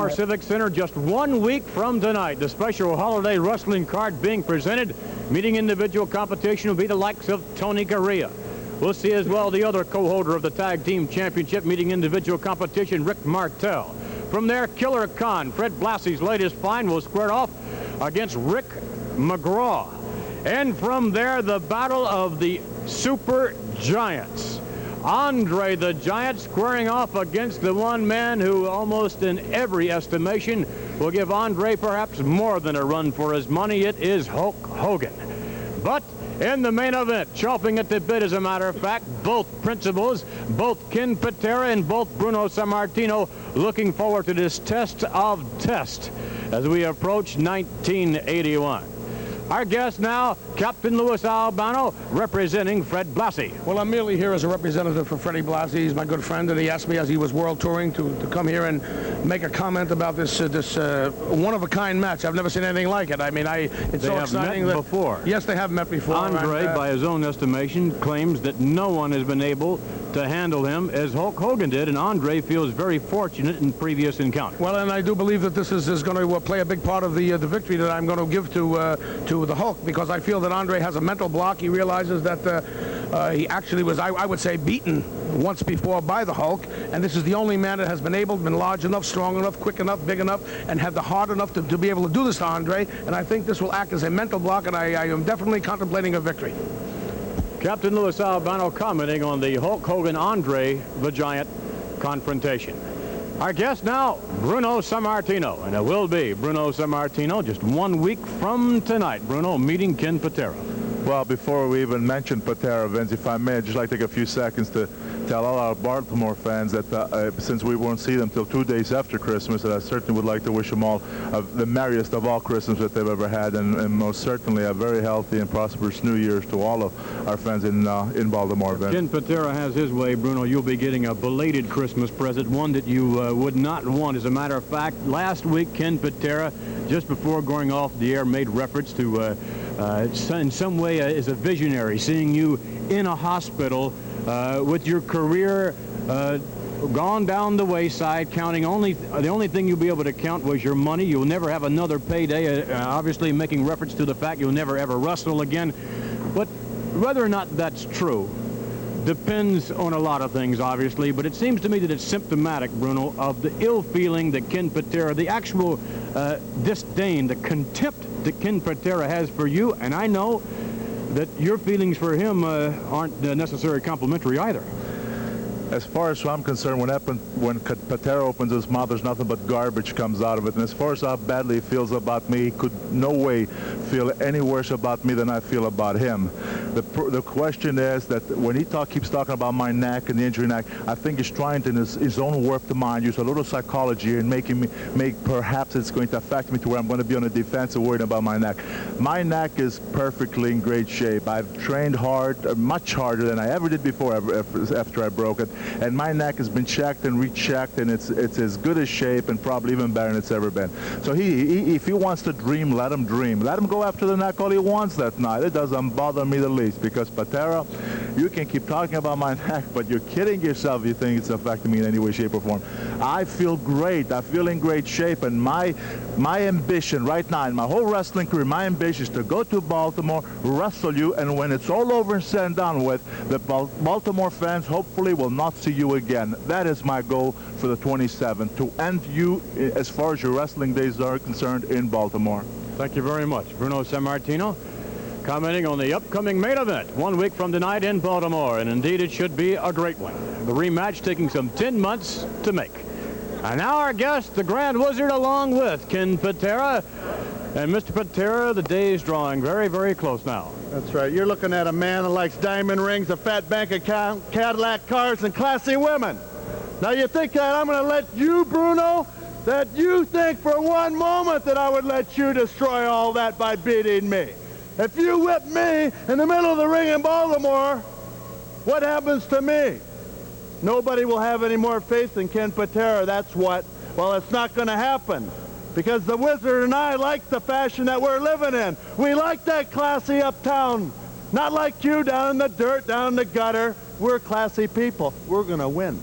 Baltimore Civic Center just 1 week from tonight. The special holiday wrestling card being presented. Meeting individual competition will be the likes of Tony Garea. We'll see as well the other co-holder of the Tag Team Championship meeting individual competition, Rick Martel. From there, Killer Khan, Fred Blassie's latest find, will square off against Rick McGraw. And from there, the battle of the Super Giants. Andre the Giant squaring off against the one man who almost in every estimation will give Andre perhaps more than a run for his money. It is Hulk Hogan. But in the main event, chomping at the bit as a matter of fact, both principals, both Ken Patera and both Bruno Sammartino looking forward to this test of tests as we approach 1981. Our guest now, Captain Louis Albano, representing Fred Blassie. Well, I'm merely here as a representative for Freddie Blassie. He's my good friend, and he asked me as he was world touring to come here and make a comment about this one-of-a-kind match. I've never seen anything like it. I mean, it's so exciting. They have met before. Yes, they have met before. Andre, by his own estimation, claims that no one has been able to handle him as Hulk Hogan did, and Andre feels very fortunate in previous encounters. Well, and I do believe that this is going to play a big part of the victory that I'm going to give to the Hulk, because I feel that Andre has a mental block. He realizes that he actually was, I would say, beaten once before by the Hulk, and this is the only man that has been large enough, strong enough, quick enough, big enough, and had the heart enough to be able to do this to Andre, and I think this will act as a mental block, and I am definitely contemplating a victory. Captain Louis Albano commenting on the Hulk Hogan-Andre the Giant confrontation. Our guest now, Bruno Sammartino, and it will be Bruno Sammartino just 1 week from tonight. Bruno meeting Ken Patera. Well, before we even mention Patera, Vince, if I may, I'd just like to take a few seconds to tell all our Baltimore fans that since we won't see them till 2 days after Christmas, that I certainly would like to wish them all the merriest of all Christmas that they've ever had, and most certainly a very healthy and prosperous New Year's to all of our fans in Baltimore, Vince. Ken Patera has his way, Bruno. You'll be getting a belated Christmas present, one that you would not want. As a matter of fact, last week, Ken Patera, just before going off the air, made reference to in some way is a visionary, seeing you in a hospital with your career gone down the wayside, counting the only thing you'll be able to count was your money. You'll never have another payday, obviously making reference to the fact you'll never ever wrestle again. But whether or not that's true depends on a lot of things, obviously, but it seems to me that it's symptomatic, Bruno, of the ill feeling that Ken Patera, the actual disdain, the contempt that Ken Patera has for you, and I know that your feelings for him aren't necessarily complimentary either. As far as I'm concerned, when Patera opens his mouth, there's nothing but garbage comes out of it. And as far as how badly he feels about me, he could no way feel any worse about me than I feel about him. The question is that when he keeps talking about my neck and the injury neck, I think he's trying to, in his own work to mind, use a little psychology and perhaps it's going to affect me to where I'm going to be on the defensive worried about my neck. My neck is perfectly in great shape. I've trained hard, much harder than I ever did before after I broke it. And my neck has been checked and rechecked, and it's as good a shape and probably even better than it's ever been. So if he wants to dream, let him dream. Let him go after the neck all he wants that night. It doesn't bother me the least, because Patera, you can keep talking about my neck, but you're kidding yourself if you think it's affecting me in any way, shape, or form. I feel great. I feel in great shape, and my ambition right now in my whole wrestling career, my ambition is to go to Baltimore, wrestle you, and when it's all over and said and done with, the Baltimore fans hopefully will not see you again. That is my goal for the 27th, to end you as far as your wrestling days are concerned in Baltimore. Thank you very much. Bruno Sammartino commenting on the upcoming main event 1 week from tonight in Baltimore, and indeed it should be a great one. The rematch taking some 10 months to make. And now our guest, the Grand Wizard, along with Ken Patera. And Mr. Patera, the day is drawing very, very close now. That's right. You're looking at a man that likes diamond rings, a fat bank account, Cadillac cars, and classy women. Now you think that I'm going to let you, Bruno, that you think for one moment that I would let you destroy all that by beating me? If you whip me in the middle of the ring in Baltimore, what happens to me? Nobody will have any more faith in Ken Patera, that's what. Well, it's not going to happen, because the Wizard and I like the fashion that we're living in. We like that classy uptown, not like you down in the dirt, down in the gutter. We're classy people. We're going to win.